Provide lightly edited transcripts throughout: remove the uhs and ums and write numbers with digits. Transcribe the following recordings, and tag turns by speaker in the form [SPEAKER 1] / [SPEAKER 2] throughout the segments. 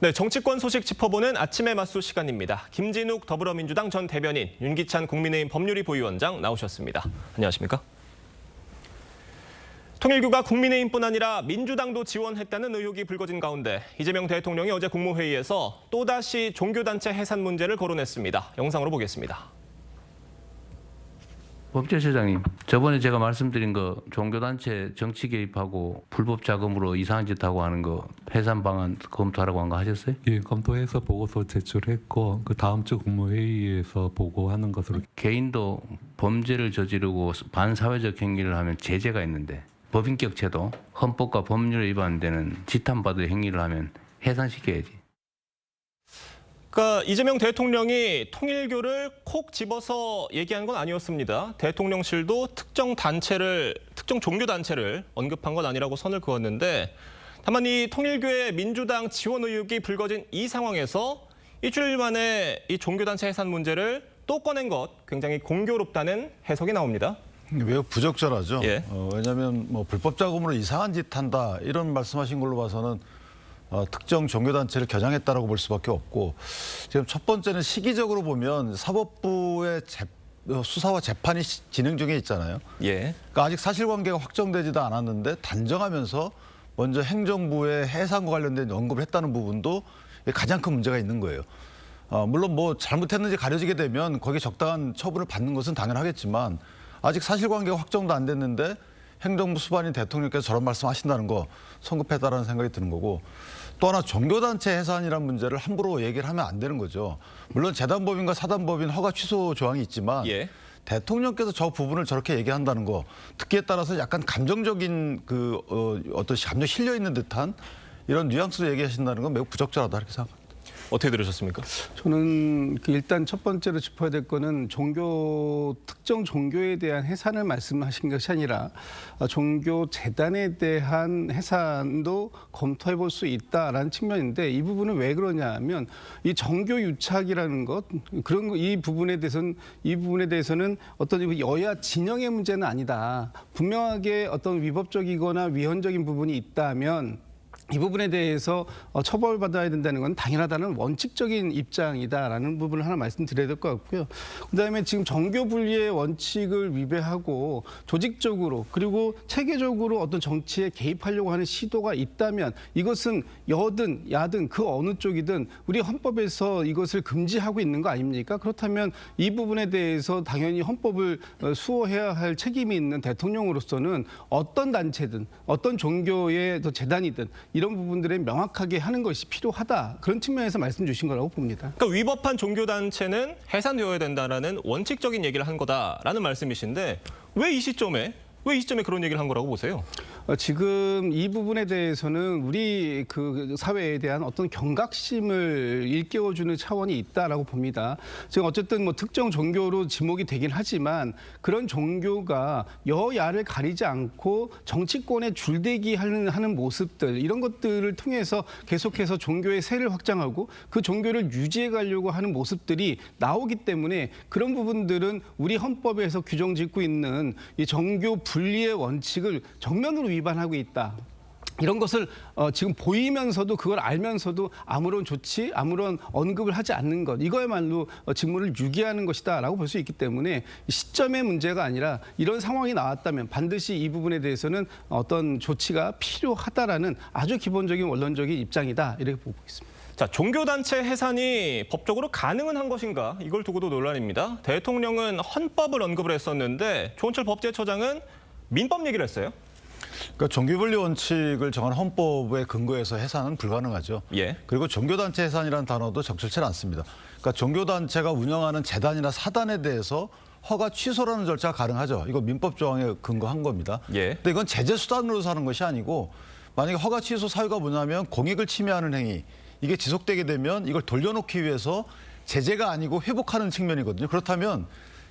[SPEAKER 1] 네, 정치권 소식 짚어보는 아침의 맞수 시간입니다. 김진욱 더불어민주당 전 대변인, 윤기찬 국민의힘 법률위 부위원장 나오셨습니다. 안녕하십니까? 통일교가 국민의힘뿐 아니라 민주당도 지원했다는 의혹이 불거진 가운데 이재명 대통령이 어제 국무회의에서 또다시 종교단체 해산 문제를 거론했습니다. 영상으로 보겠습니다.
[SPEAKER 2] 법제처장님, 저번에 제가 말씀드린 거 종교단체 정치 개입하고 불법 자금으로 이상한 짓 하고 하는 거 해산 방안 검토하라고 한 거 하셨어요?
[SPEAKER 3] 예, 검토해서 보고서 제출했고 그 다음 주 국무회의에서 보고하는 것으로.
[SPEAKER 2] 개인도 범죄를 저지르고 반사회적 행위를 하면 제재가 있는데 법인격 제도, 헌법과 법률에 위반되는 지탄받을 행위를 하면 해산시켜야지.
[SPEAKER 1] 그러니까 이재명 대통령이 통일교를 콕 집어서 얘기한 건 아니었습니다. 대통령실도 특정 종교단체를 언급한 건 아니라고 선을 그었는데 다만 이 통일교의 민주당 지원 의혹이 불거진 이 상황에서 일주일 만에 이 종교단체 해산 문제를 또 꺼낸 것 굉장히 공교롭다는 해석이 나옵니다.
[SPEAKER 4] 매우 부적절하죠.
[SPEAKER 1] 예.
[SPEAKER 4] 왜냐하면 뭐 불법 자금으로 이상한 짓 한다 이런 말씀하신 걸로 봐서는 특정 종교단체를 겨냥했다라고 볼 수밖에 없고, 지금 첫 번째는 시기적으로 보면 사법부의 수사와 재판이 진행 중에 있잖아요.
[SPEAKER 1] 예.
[SPEAKER 4] 그러니까 아직 사실관계가 확정되지도 않았는데 단정하면서 먼저 행정부의 해산과 관련된 언급을 했다는 부분도 가장 큰 문제가 있는 거예요. 물론 뭐 잘못했는지 가려지게 되면 거기에 적당한 처분을 받는 것은 당연하겠지만 아직 사실관계가 확정도 안 됐는데 행정부 수반인 대통령께서 저런 말씀하신다는 거 성급했다라는 생각이 드는 거고, 또 하나 종교단체 해산이라는 문제를 함부로 얘기를 하면 안 되는 거죠. 물론 재단법인과 사단법인 허가 취소 조항이 있지만
[SPEAKER 1] 예.
[SPEAKER 4] 대통령께서 저 부분을 저렇게 얘기한다는 거 듣기에 따라서 약간 감정적인 어떤 감정 실려 있는 듯한 이런 뉘앙스로 얘기하신다는 건 매우 부적절하다 이렇게 생각합니다.
[SPEAKER 1] 어떻게 들으셨습니까?
[SPEAKER 5] 저는 일단 첫 번째로 짚어야 될 거는 특정 종교에 대한 해산을 말씀하신 것이 아니라 종교 재단에 대한 해산도 검토해 볼 수 있다라는 측면인데, 이 부분은 왜 그러냐면 이 정교 유착이라는 것, 그런 거, 이 부분에 대해서는 어떤 여야 진영의 문제는 아니다. 분명하게 어떤 위법적이거나 위헌적인 부분이 있다면 이 부분에 대해서 처벌받아야 된다는 건 당연하다는 원칙적인 입장이다라는 부분을 하나 말씀드려야 될 것 같고요. 그다음에 지금 정교 분리의 원칙을 위배하고 조직적으로 그리고 체계적으로 어떤 정치에 개입하려고 하는 시도가 있다면 이것은 여든 야든 그 어느 쪽이든 우리 헌법에서 이것을 금지하고 있는 거 아닙니까? 그렇다면 이 부분에 대해서 당연히 헌법을 수호해야 할 책임이 있는 대통령으로서는 어떤 단체든 어떤 종교의 재단이든 이런 부분들을 명확하게 하는 것이 필요하다. 그런 측면에서 말씀 주신 거라고 봅니다.
[SPEAKER 1] 그러니까 위법한 종교단체는 해산되어야 된다라는 원칙적인 얘기를 한 거다라는 말씀이신데 왜 이 시점에 그런 얘기를 한 거라고 보세요?
[SPEAKER 5] 지금 이 부분에 대해서는 우리 그 사회에 대한 어떤 경각심을 일깨워주는 차원이 있다라고 봅니다. 지금 어쨌든 뭐 특정 종교로 지목이 되긴 하지만 그런 종교가 여야를 가리지 않고 정치권에 줄대기 하는 모습들, 이런 것들을 통해서 계속해서 종교의 세를 확장하고 그 종교를 유지해 가려고 하는 모습들이 나오기 때문에 그런 부분들은 우리 헌법에서 규정 짓고 있는 이 정교 분리의 원칙을 정면으로 위반하고 있다. 이런 것을 지금 보이면서도 그걸 알면서도 아무런 조치, 아무런 언급을 하지 않는 것, 이거야말로 직무를 유기하는 것이다라고 볼 수 있기 때문에 시점의 문제가 아니라 이런 상황이 나왔다면 반드시 이 부분에 대해서는 어떤 조치가 필요하다라는 아주 기본적인 원론적인 입장이다, 이렇게 보고 있습니다.
[SPEAKER 1] 자, 종교단체 해산이 법적으로 가능은 한 것인가? 이걸 두고도 논란입니다. 대통령은 헌법을 언급을 했었는데 조은철 법제처장은 민법 얘기를 했어요.
[SPEAKER 4] 그러니까 종교분리 원칙을 정한 헌법에 근거해서 해산은 불가능하죠.
[SPEAKER 1] 예.
[SPEAKER 4] 그리고 종교단체 해산이라는 단어도 적절치 않습니다. 그러니까 종교단체가 운영하는 재단이나 사단에 대해서 허가 취소라는 절차가 가능하죠. 이거 민법 조항에 근거한 겁니다.
[SPEAKER 1] 예.
[SPEAKER 4] 근데 이건 제재 수단으로서 하는 것이 아니고, 만약에 허가 취소 사유가 뭐냐면 공익을 침해하는 행위, 이게 지속되게 되면 이걸 돌려놓기 위해서 제재가 아니고 회복하는 측면이거든요. 그렇다면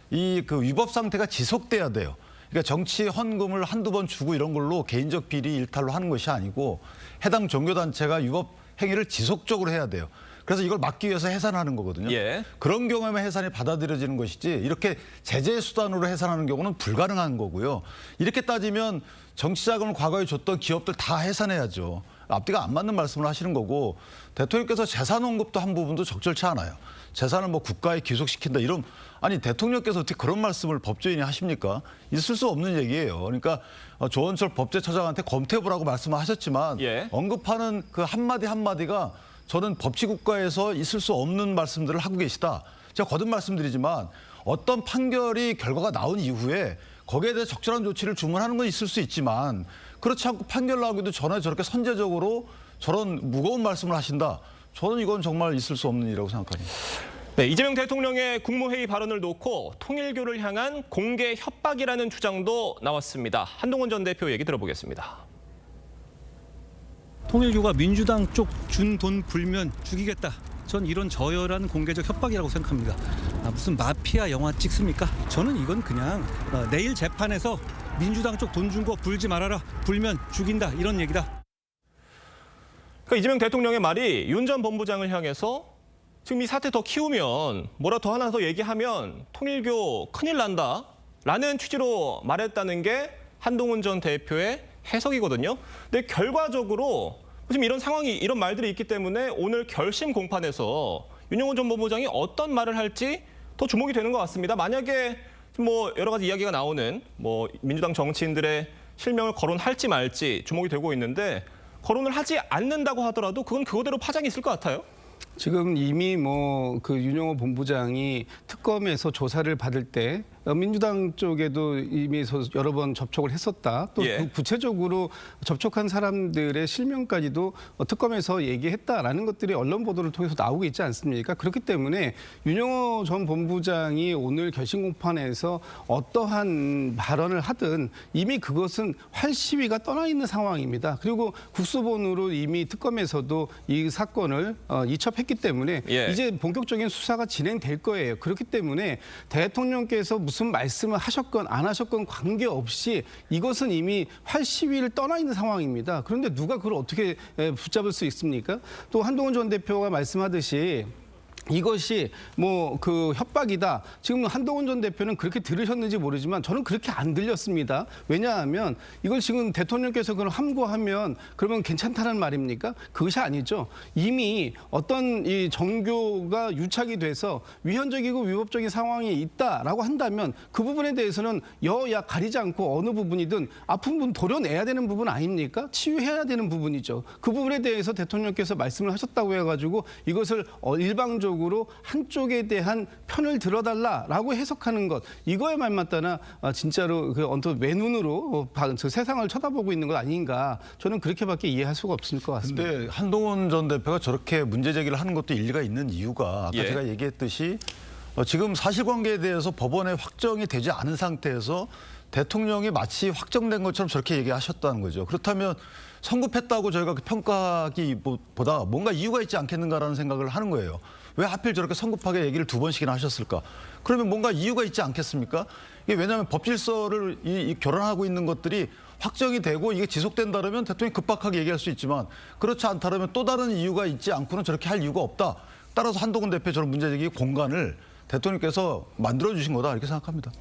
[SPEAKER 4] 이 위법 상태가 지속돼야 돼요. 그러니까 정치 헌금을 한두 번 주고 이런 걸로 개인적 비리 일탈로 하는 것이 아니고 해당 종교단체가 위법 행위를 지속적으로 해야 돼요. 그래서 이걸 막기 위해서 해산하는 거거든요.
[SPEAKER 1] 예.
[SPEAKER 4] 그런 경우에만 해산이 받아들여지는 것이지 이렇게 제재 수단으로 해산하는 경우는 불가능한 거고요. 이렇게 따지면 정치 자금을 과거에 줬던 기업들 다 해산해야죠. 앞뒤가 안 맞는 말씀을 하시는 거고 대통령께서 재산 언급도 한 부분도 적절치 않아요. 재산을 뭐 국가에 귀속시킨다 이런 아니 대통령께서 어떻게 그런 말씀을 법조인이 하십니까? 있을 수 없는 얘기예요. 그러니까 조원철 법제처장한테 검토해보라고 말씀하셨지만
[SPEAKER 1] 예.
[SPEAKER 4] 언급하는 그 한마디 한마디가 저는 법치국가에서 있을 수 없는 말씀들을 하고 계시다. 제가 거듭 말씀드리지만 어떤 판결이 결과가 나온 이후에 거기에 대해 적절한 조치를 주문하는 건 있을 수 있지만 그렇지 않고 판결 나오기도 전에 저렇게 선제적으로 저런 무거운 말씀을 하신다. 저는 이건 정말 있을 수 없는 일이라고 생각합니다.
[SPEAKER 1] 네, 이재명 대통령의 국무회의 발언을 놓고 통일교를 향한 공개 협박이라는 주장도 나왔습니다. 한동훈 전 대표 얘기 들어보겠습니다.
[SPEAKER 6] 통일교가 민주당 쪽 준 돈 불면 죽이겠다. 전 이런 저열한 공개적 협박이라고 생각합니다. 무슨 마피아 영화 찍습니까? 저는 이건 그냥 내일 재판에서 민주당 쪽 돈 준 거 불지 말아라. 불면 죽인다. 이런 얘기다.
[SPEAKER 1] 그러니까 이재명 대통령의 말이 윤 전 본부장을 향해서 지금 이 사태 더 키우면 뭐라 더 하나 더 얘기하면 통일교 큰일 난다 라는 취지로 말했다는 게 한동훈 전 대표의 해석이거든요. 근데 결과적으로 지금 이런 상황이 이런 말들이 있기 때문에 오늘 결심 공판에서 윤영호 전 본부장이 어떤 말을 할지 더 주목이 되는 것 같습니다. 만약에 뭐 여러 가지 이야기가 나오는 뭐 민주당 정치인들의 실명을 거론할지 말지 주목이 되고 있는데 거론을 하지 않는다고 하더라도 그건 그거대로 파장이 있을 것 같아요.
[SPEAKER 5] 지금 이미 뭐 그 윤영호 본부장이 특검에서 조사를 받을 때 민주당 쪽에도 이미 여러 번 접촉을 했었다. 또
[SPEAKER 1] 예.
[SPEAKER 5] 구체적으로 접촉한 사람들의 실명까지도 특검에서 얘기했다라는 것들이 언론 보도를 통해서 나오고 있지 않습니까? 그렇기 때문에 윤영호 전 본부장이 오늘 결심 공판에서 어떠한 발언을 하든 이미 그것은 활시위가 떠나 있는 상황입니다. 그리고 국수본으로 이미 특검에서도 이 사건을 이첩했기 때문에
[SPEAKER 1] 예.
[SPEAKER 5] 이제 본격적인 수사가 진행될 거예요. 그렇기 때문에 대통령께서 무슨 말씀을 하셨건 안 하셨건 관계없이 이것은 이미 활시위를 떠나 있는 상황입니다. 그런데 누가 그걸 어떻게 붙잡을 수 있습니까? 또 한동훈 전 대표가 말씀하듯이 이것이 뭐 그 협박이다. 지금 한동훈 전 대표는 그렇게 들으셨는지 모르지만 저는 그렇게 안 들렸습니다. 왜냐하면 이걸 지금 대통령께서 그걸 함구하면 그러면 괜찮다는 말입니까? 그것이 아니죠. 이미 어떤 이 정교가 유착이 돼서 위헌적이고 위법적인 상황이 있다라고 한다면 그 부분에 대해서는 여야 가리지 않고 어느 부분이든 아픈 부분 도려내야 되는 부분 아닙니까? 치유해야 되는 부분이죠. 그 부분에 대해서 대통령께서 말씀을 하셨다고 해가지고 이것을 일방적으로 한쪽에 대한 편을 들어달라라고 해석하는 것 이거에 말맞다나 진짜로 그 언뜻 외눈으로 세상을 쳐다보고 있는 것 아닌가 저는 그렇게밖에 이해할 수가 없을 것 같습니다.
[SPEAKER 4] 근데 한동훈 전 대표가 저렇게 문제 제기를 하는 것도 일리가 있는 이유가 아까
[SPEAKER 1] 예.
[SPEAKER 4] 제가 얘기했듯이 지금 사실관계에 대해서 법원에 확정이 되지 않은 상태에서 대통령이 마치 확정된 것처럼 저렇게 얘기하셨다는 거죠. 그렇다면 성급했다고 저희가 평가하기보다 뭔가 이유가 있지 않겠는가라는 생각을 하는 거예요. 왜 하필 저렇게 성급하게 얘기를 2번씩이나 하셨을까? 그러면 뭔가 이유가 있지 않겠습니까? 이게 왜냐하면 법질서를 결혼하고 있는 것들이 확정이 되고 이게 지속된다면 대통령이 급박하게 얘기할 수 있지만 그렇지 않다면 또 다른 이유가 있지 않고는 저렇게 할 이유가 없다. 따라서 한동훈 대표 저런 문제제기 공간을 대통령께서 만들어주신 거다 이렇게 생각합니다.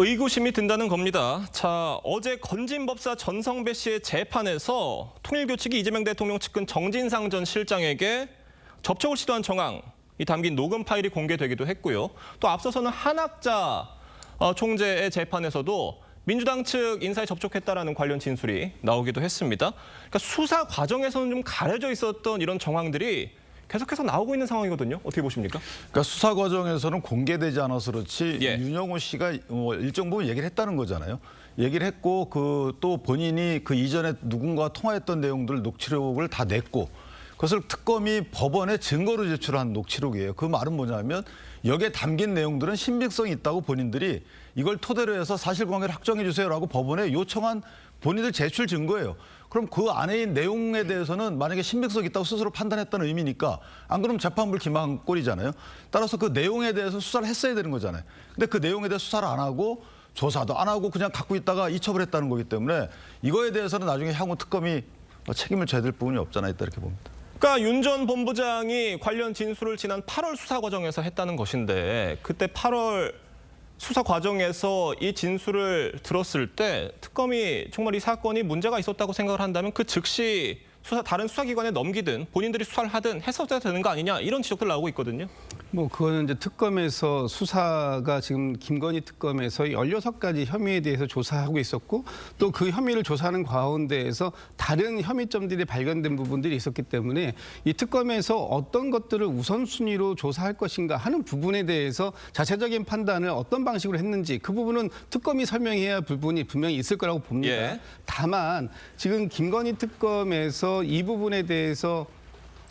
[SPEAKER 1] 의구심이 든다는 겁니다. 자, 어제 건진법사 전성배 씨의 재판에서 통일교 측이 이재명 대통령 측근 정진상 전 실장에게 접촉을 시도한 정황이 담긴 녹음 파일이 공개되기도 했고요. 또 앞서서는 한학자 총재의 재판에서도 민주당 측 인사에 접촉했다라는 관련 진술이 나오기도 했습니다. 그러니까 수사 과정에서는 좀 가려져 있었던 이런 정황들이 계속해서 나오고 있는 상황이거든요. 어떻게 보십니까?
[SPEAKER 4] 그러니까 수사 과정에서는 공개되지 않아서 그렇지
[SPEAKER 1] 예.
[SPEAKER 4] 윤영호 씨가 일정 부분 얘기를 했다는 거잖아요. 얘기를 했고 또 본인이 그 이전에 누군가와 통화했던 내용들 녹취록을 다 냈고 그것을 특검이 법원에 증거로 제출한 녹취록이에요. 그 말은 뭐냐면 여기에 담긴 내용들은 신빙성이 있다고 본인들이 이걸 토대로 해서 사실관계를 확정해 주세요라고 법원에 요청한 본인들 제출 증거예요. 그럼 그 안에 있는 내용에 대해서는 만약에 신빙성이 있다고 스스로 판단했다는 의미니까 안 그러면 재판부를 기망한 꼴이잖아요. 따라서 그 내용에 대해서 수사를 했어야 되는 거잖아요. 근데 그 내용에 대해서 수사를 안 하고 조사도 안 하고 그냥 갖고 있다가 이첩을 했다는 거기 때문에 이거에 대해서는 나중에 향후 특검이 책임을 져야 될 부분이 없잖아 있다 이렇게 봅니다.
[SPEAKER 1] 그러니까 윤 전 본부장이 관련 진술을 지난 8월 수사 과정에서 했다는 것인데 그때 8월 수사 과정에서 이 진술을 들었을 때 특검이 정말 이 사건이 문제가 있었다고 생각을 한다면 그 즉시 다른 수사기관에 넘기든 본인들이 수사를 하든 했어야 되는 거 아니냐 이런 지적들 나오고 있거든요.
[SPEAKER 5] 뭐 그거는 이제 특검에서 수사가 지금 김건희 특검에서 16가지 혐의에 대해서 조사하고 있었고 또 그 혐의를 조사하는 가운데에서 다른 혐의점들이 발견된 부분들이 있었기 때문에 이 특검에서 어떤 것들을 우선순위로 조사할 것인가 하는 부분에 대해서 자체적인 판단을 어떤 방식으로 했는지 그 부분은 특검이 설명해야 할 부분이 분명히 있을 거라고 봅니다.
[SPEAKER 1] 예.
[SPEAKER 5] 다만 지금 김건희 특검에서 이 부분에 대해서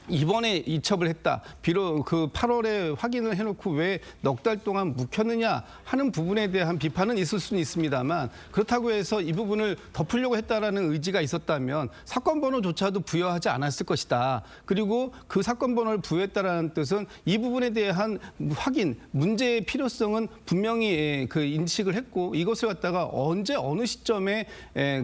[SPEAKER 5] 이번에 이첩을 했다. 비록 그 8월에 확인을 해놓고 왜 넉 달 동안 묵혔느냐 하는 부분에 대한 비판은 있을 수는 있습니다만 그렇다고 해서 이 부분을 덮으려고 했다라는 의지가 있었다면 사건 번호조차도 부여하지 않았을 것이다. 그리고 그 사건 번호를 부여했다라는 뜻은 이 부분에 대한 확인, 문제의 필요성은 분명히 그 인식을 했고 이것을 갖다가 언제 어느 시점에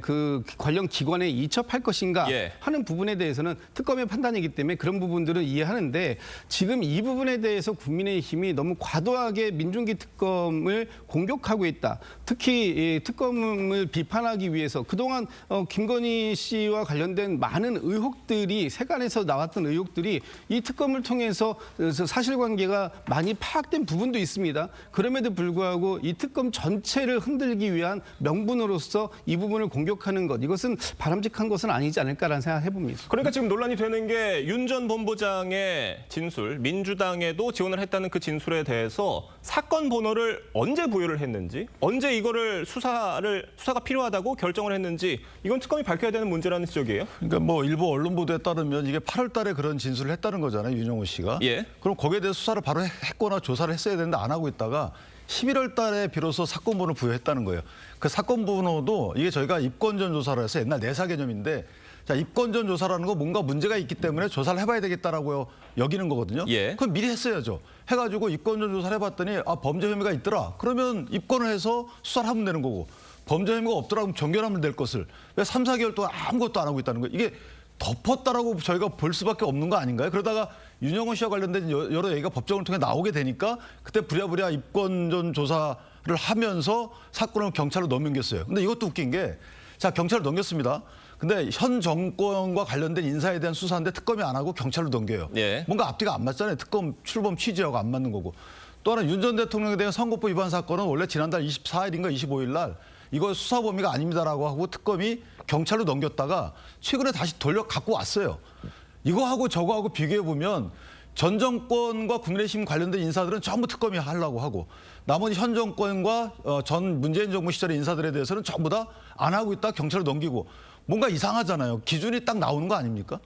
[SPEAKER 5] 그 관련 기관에 이첩할 것인가
[SPEAKER 1] 예.
[SPEAKER 5] 하는 부분에 대해서는 특검의 판단이기 때문에 그런 부분들은 이해하는데 지금 이 부분에 대해서 국민의힘이 너무 과도하게 민중기 특검을 공격하고 있다. 특히 이 특검을 비판하기 위해서 그동안 김건희 씨와 관련된 많은 의혹들이 세간에서 나왔던 의혹들이 이 특검을 통해서 사실관계가 많이 파악된 부분도 있습니다. 그럼에도 불구하고 이 특검 전체를 흔들기 위한 명분으로서 이 부분을 공격하는 것 이것은 바람직한 것은 아니지 않을까라는 생각을 해봅니다.
[SPEAKER 1] 그러니까 지금 논란이 되는 게 윤 전 본부장의 진술, 민주당에도 지원을 했다는 그 진술에 대해서 사건 번호를 언제 부여를 했는지, 언제 이거를 수사가 필요하다고 결정을 했는지 이건 특검이 밝혀야 되는 문제라는 지적이에요.
[SPEAKER 4] 그러니까 뭐 일부 언론 보도에 따르면 이게 8월 달에 그런 진술을 했다는 거잖아요. 윤영호 씨가.
[SPEAKER 1] 예.
[SPEAKER 4] 그럼 거기에 대해서 수사를 바로 했거나 조사를 했어야 되는데 안 하고 있다가 11월 달에 비로소 사건 번호를 부여했다는 거예요. 그 사건 번호도 이게 저희가 입건전 조사를 해서 옛날 내사 개념인데 자, 입건전 조사라는 거 뭔가 문제가 있기 때문에 조사를 해봐야 되겠다라고 여기는 거거든요.
[SPEAKER 1] 예.
[SPEAKER 4] 그럼 미리 했어야죠. 해가지고 입건전 조사를 해봤더니 범죄 혐의가 있더라. 그러면 입건을 해서 수사를 하면 되는 거고 범죄 혐의가 없더라면 정결하면 될 것을 왜 3, 4개월 동안 아무것도 안 하고 있다는 거예요. 이게 덮었다라고 저희가 볼 수밖에 없는 거 아닌가요? 그러다가 윤영호 씨와 관련된 여러 얘기가 법정을 통해 나오게 되니까 그때 부랴부랴 입건전 조사를 하면서 사건을 경찰로 넘겼어요. 근데 이것도 웃긴 게 자, 경찰로 넘겼습니다. 근데 현 정권과 관련된 인사에 대한 수사인데 특검이 안 하고 경찰로 넘겨요.
[SPEAKER 1] 예.
[SPEAKER 4] 뭔가 앞뒤가 안 맞잖아요. 특검 출범 취지하고 안 맞는 거고. 또 하나 윤 전 대통령에 대한 선거법 위반 사건은 원래 지난달 24일인가 25일 날 이거 수사 범위가 아닙니다라고 하고 특검이 경찰로 넘겼다가 최근에 다시 갖고 왔어요. 이거하고 저거하고 비교해 보면 전 정권과 국민의힘 관련된 인사들은 전부 특검이 하려고 하고 나머지 현 정권과 전 문재인 정부 시절의 인사들에 대해서는 전부 다 안 하고 있다 경찰로 넘기고 뭔가 이상하잖아요. 기준이 딱 나오는 거 아닙니까?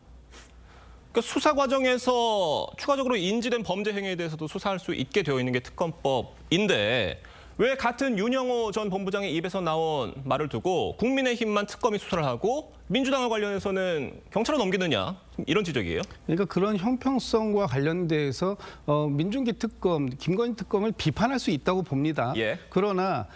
[SPEAKER 1] 그러니까 수사 과정에서 추가적으로 인지된 범죄 행위에 대해서도 수사할 수 있게 되어 있는 게 특검법인데 왜 같은 윤영호 전 본부장의 입에서 나온 말을 두고 국민의힘만 특검이 수사를 하고 민주당과 관련해서는 경찰로 넘기느냐 이런 지적이에요.
[SPEAKER 5] 그러니까 그런 형평성과 관련돼서 민중기 특검, 김건희 특검을 비판할 수 있다고 봅니다.
[SPEAKER 1] 예.
[SPEAKER 5] 그러나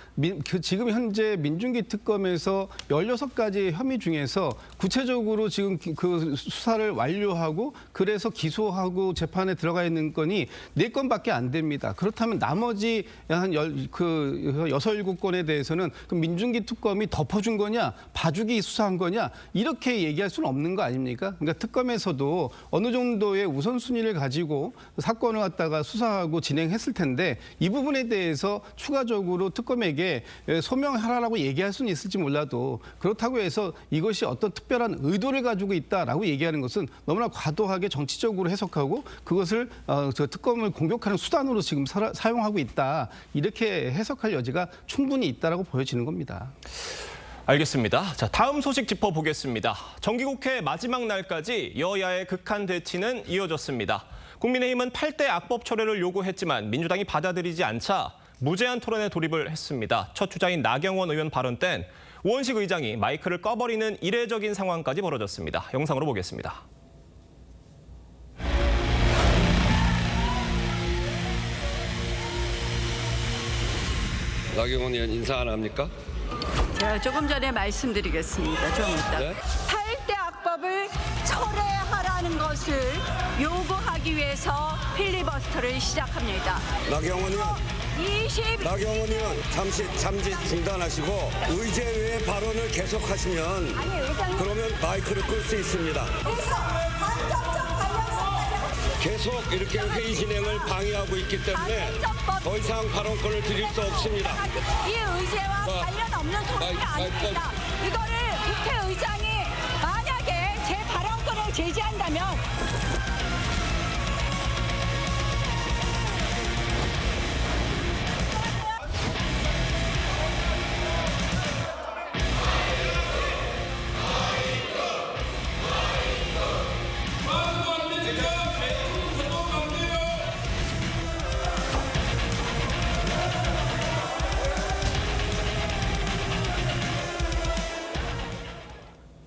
[SPEAKER 5] 지금 현재 민중기 특검에서 16가지 혐의 중에서 구체적으로 지금 그 수사를 완료하고 그래서 기소하고 재판에 들어가 있는 건이 4건밖에 안 됩니다. 그렇다면 나머지 한 6, 7건에 대해서는 그 민중기 특검이 덮어준 거냐, 봐주기 수사한 거냐 이렇게 얘기할 수는 없는 거 아닙니까? 그러니까 특검에서도 어느 정도의 우선순위를 가지고 사건을 갖다가 수사하고 진행했을 텐데 이 부분에 대해서 추가적으로 특검에게 소명하라고 얘기할 수는 있을지 몰라도 그렇다고 해서 이것이 어떤 특별한 의도를 가지고 있다라고 얘기하는 것은 너무나 과도하게 정치적으로 해석하고 그것을 저 특검을 공격하는 수단으로 지금 사용하고 있다. 이렇게 해석할 여지가 충분히 있다라고 보여지는 겁니다.
[SPEAKER 1] 알겠습니다. 자, 다음 소식 짚어보겠습니다. 정기국회 마지막 날까지 여야의 극한 대치는 이어졌습니다. 국민의힘은 8대 악법 철회를 요구했지만 민주당이 받아들이지 않자 무제한 토론에 돌입을 했습니다. 첫 주자인 나경원 의원 발언 땐 우원식 의장이 마이크를 꺼버리는 이례적인 상황까지 벌어졌습니다. 영상으로 보겠습니다.
[SPEAKER 7] 나경원 의원 인사 안 합니까?
[SPEAKER 8] 제가 조금 전에 말씀드리겠습니다. 좀 이따.
[SPEAKER 7] 네?
[SPEAKER 8] 8대 악법을 철회하라는 것을 요구하기 위해서 필리버스터를 시작합니다.
[SPEAKER 7] 나경원 의원 나경원 의원 잠시 잠시 중단하시고 의제외의 발언을 계속하시면 그러면 마이크를 끌 수 있습니다. 계속 이렇게 회의 진행을 방해하고 있기 때문에 더 이상 발언권을 드릴 수 없습니다.
[SPEAKER 9] 이 의제와 관련 없는 토론이 아닙니다. 이거를 국회의장이 만약에 제 발언권을 제지한다면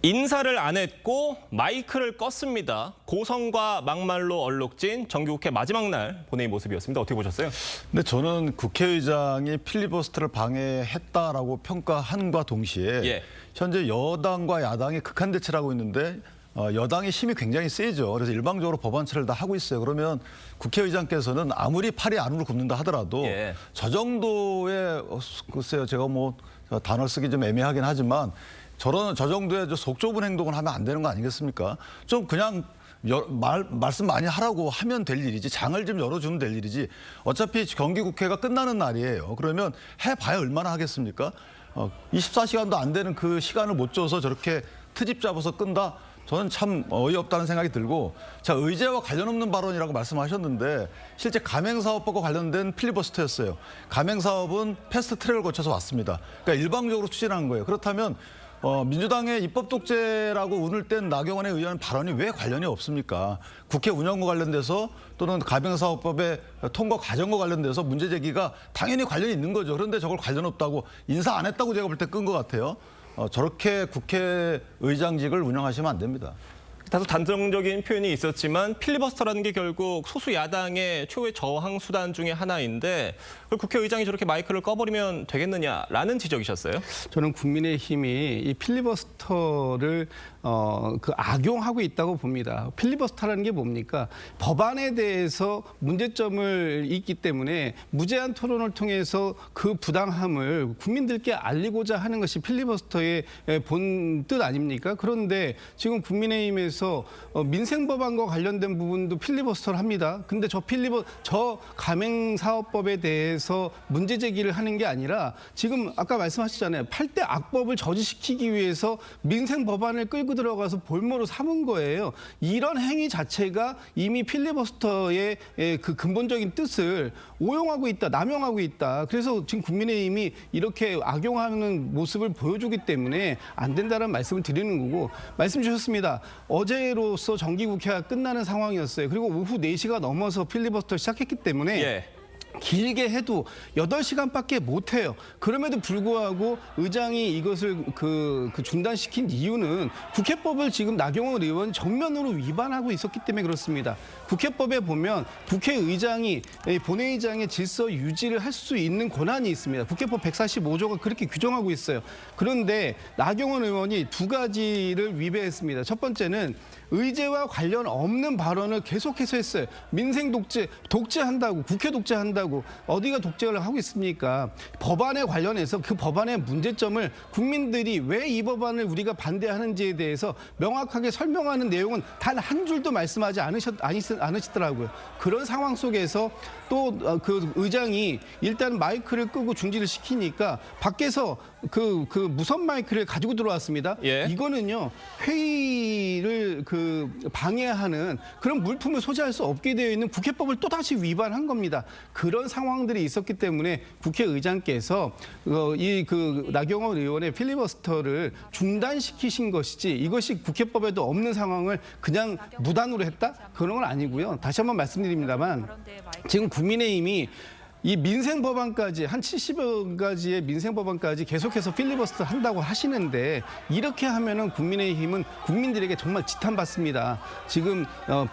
[SPEAKER 1] 인사를 안 했고 마이크를 껐습니다. 고성과 막말로 얼룩진 정기국회 마지막 날 본회의 모습이었습니다. 어떻게 보셨어요?
[SPEAKER 4] 근데 저는 국회의장이 필리버스터를 방해했다라고 평가한과 동시에
[SPEAKER 1] 예.
[SPEAKER 4] 현재 여당과 야당이 극한 대치를 하고 있는데 여당의 힘이 굉장히 세죠. 그래서 일방적으로 법안처리를 다 하고 있어요. 그러면 국회의장께서는 아무리 팔이 안으로 굽는다 하더라도
[SPEAKER 1] 예.
[SPEAKER 4] 저 정도의 글쎄요, 제가 뭐 단어 쓰기 좀 애매하긴 하지만 저 정도의 속 좁은 행동을 하면 안 되는 거 아니겠습니까? 좀 그냥 말씀 많이 하라고 하면 될 일이지, 장을 좀 열어주면 될 일이지. 어차피 경기국회가 끝나는 날이에요. 그러면 해봐야 얼마나 하겠습니까? 24시간도 안 되는 그 시간을 못 줘서 저렇게 트집 잡아서 끈다? 저는 참 어이없다는 생각이 들고, 자, 의제와 관련 없는 발언이라고 말씀하셨는데 실제 가맹사업법과 관련된 필리버스터였어요. 가맹사업은 패스트 트랙을 거쳐서 왔습니다. 그러니까 일방적으로 추진한 거예요. 그렇다면 민주당의 입법 독재라고 운을 뗀 나경원의 의원 발언이 왜 관련이 없습니까? 국회 운영과 관련돼서 또는 가맹사업법의 통과 과정과 관련돼서 문제 제기가 당연히 관련이 있는 거죠. 그런데 저걸 관련 없다고 인사 안 했다고 제가 볼 때 끈 것 같아요. 저렇게 국회의장직을 운영하시면 안 됩니다.
[SPEAKER 1] 다소 단정적인 표현이 있었지만 필리버스터라는 게 결국 소수 야당의 최후의 저항 수단 중에 하나인데 그걸 국회의장이 저렇게 마이크를 꺼버리면 되겠느냐라는 지적이셨어요.
[SPEAKER 5] 저는 국민의힘이 이 필리버스터를 악용하고 있다고 봅니다. 필리버스터라는 게 뭡니까? 법안에 대해서 문제점을 있기 때문에 무제한 토론을 통해서 그 부당함을 국민들께 알리고자 하는 것이 필리버스터의 본 뜻 아닙니까? 그런데 지금 국민의힘에서 민생법안과 관련된 부분도 필리버스터를 합니다. 근데 저 가맹사업법에 대해서 문제 제기를 하는 게 아니라 지금 아까 말씀하셨잖아요. 8대 악법을 저지시키기 위해서 민생법안을 끌고 들어가서 볼모로 삼은 거예요. 이런 행위 자체가 이미 필리버스터의 그 근본적인 뜻을 오용하고 있다, 남용하고 있다. 그래서 지금 국민의힘이 이렇게 악용하는 모습을 보여주기 때문에 안 된다는 말씀을 드리는 거고, 말씀 주셨습니다. 어제로서 정기국회가 끝나는 상황이었어요. 그리고 오후 4시가 넘어서 필리버스터 시작했기 때문에
[SPEAKER 1] 예.
[SPEAKER 5] 길게 해도 8시간밖에 못 해요. 그럼에도 불구하고 의장이 이것을 중단시킨 이유는 국회법을 지금 나경원 의원 정면으로 위반하고 있었기 때문에 그렇습니다. 국회법에 보면 국회의장이 본회의장의 질서 유지를 할 수 있는 권한이 있습니다. 국회법 145조가 그렇게 규정하고 있어요. 그런데 나경원 의원이 두 가지를 위배했습니다. 첫 번째는 의제와 관련 없는 발언을 계속해서 했어요. 민생 독재한다고, 국회 독재한다고, 어디가 독재를 하고 있습니까? 법안에 관련해서 그 법안의 문제점을 국민들이 왜 이 법안을 우리가 반대하는지에 대해서 명확하게 설명하는 내용은 단 한 줄도 말씀하지 않으시더라고요. 그런 상황 속에서 또 그 의장이 일단 마이크를 끄고 중지를 시키니까 밖에서 그 무선 마이크를 가지고 들어왔습니다.
[SPEAKER 1] 예.
[SPEAKER 5] 이거는요, 회의를 방해하는 그런 물품을 소지할 수 없게 되어 있는 국회법을 또다시 위반한 겁니다. 그런 상황들이 있었기 때문에 국회의장께서 나경원 의원의 필리버스터를 중단시키신 것이지, 이것이 국회법에도 없는 상황을 그냥 무단으로 했다? 그런 건 아니고요. 다시 한번 말씀드립니다만 지금 국민의힘이 이 민생법안까지 한 70여 가지의 민생법안까지 계속해서 필리버스터 한다고 하시는데, 이렇게 하면은 국민의힘은 국민들에게 정말 지탄받습니다. 지금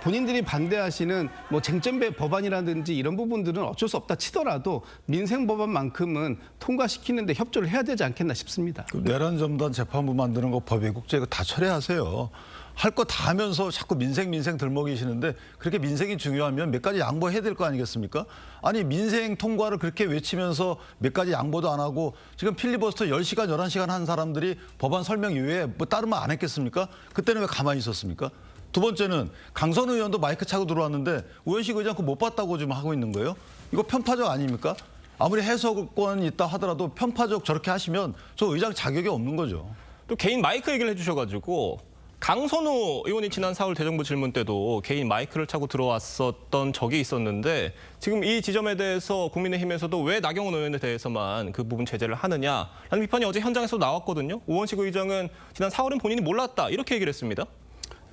[SPEAKER 5] 본인들이 반대하시는 뭐 쟁점 법안이라든지 이런 부분들은 어쩔 수 없다 치더라도 민생법안만큼은 통과시키는데 협조를 해야 되지 않겠나 싶습니다.
[SPEAKER 4] 내란전단 재판부 만드는 거 법외국제 이거 다 철회하세요. 할 거 다 하면서 자꾸 민생 들먹이시는데 그렇게 민생이 중요하면 몇 가지 양보해야 될 거 아니겠습니까? 아니 민생 통과를 그렇게 외치면서 몇 가지 양보도 안 하고 지금 필리버스터 10시간, 11시간 한 사람들이 법안 설명 이외에 뭐 다른 말 안 했겠습니까? 그때는 왜 가만히 있었습니까? 두 번째는 강선 의원도 마이크 차고 들어왔는데 우현식 의장 그거 못 봤다고 지금 하고 있는 거예요? 이거 편파적 아닙니까? 아무리 해석권이 있다 하더라도 편파적 저렇게 하시면 저 의장 자격이 없는 거죠.
[SPEAKER 1] 또 개인 마이크 얘기를 해주셔가지고 강선우 의원이 지난 4월 대정부 질문 때도 개인 마이크를 차고 들어왔었던 적이 있었는데 지금 이 지점에 대해서 국민의힘에서도 왜 나경원 의원에 대해서만 그 부분 제재를 하느냐라는 비판이 어제 현장에서 나왔거든요. 우원식 의장은 지난 4월은 본인이 몰랐다 이렇게 얘기를 했습니다.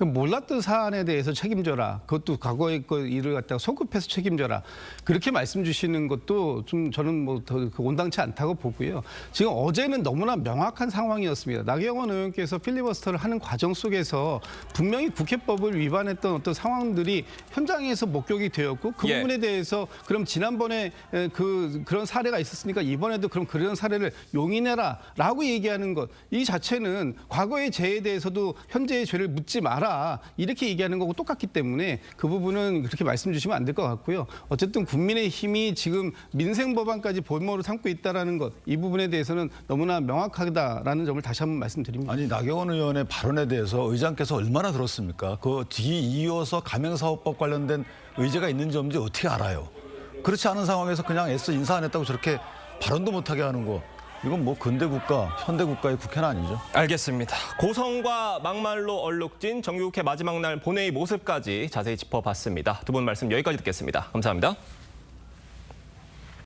[SPEAKER 5] 몰랐던 사안에 대해서 책임져라. 그것도 과거의 그 일을 갖다가 소급해서 책임져라. 그렇게 말씀 주시는 것도 좀 저는 뭐 더 온당치 않다고 보고요. 지금 어제는 너무나 명확한 상황이었습니다. 나경원 의원께서 필리버스터를 하는 과정 속에서 분명히 국회법을 위반했던 어떤 상황들이 현장에서 목격이 되었고 그 부분에 대해서 그럼 지난번에 그런 사례가 있었으니까 이번에도 그럼 그런 사례를 용인해라라고 얘기하는 것 이 자체는 과거의 죄에 대해서도 현재의 죄를 묻지 마라. 이렇게 얘기하는 거고 똑같기 때문에 그 부분은 그렇게 말씀 주시면 안 될 것 같고요. 어쨌든 국민의힘이 지금 민생 법안까지 볼모로 삼고 있다는 것, 이 부분에 대해서는 너무나 명확하다라는 점을 다시 한번 말씀드립니다.
[SPEAKER 4] 아니 나경원 의원의 발언에 대해서 의장께서 얼마나 들었습니까? 그 뒤 이어서 가맹사업법 관련된 의제가 있는지 없는지 어떻게 알아요? 그렇지 않은 상황에서 그냥 애써 인사 안 했다고 저렇게 발언도 못하게 하는 거. 이건 뭐 근대 국가, 현대 국가의 국회는 아니죠.
[SPEAKER 1] 알겠습니다. 고성과 막말로 얼룩진 정기국회 마지막 날 본회의 모습까지 자세히 짚어봤습니다. 두 분 말씀 여기까지 듣겠습니다. 감사합니다.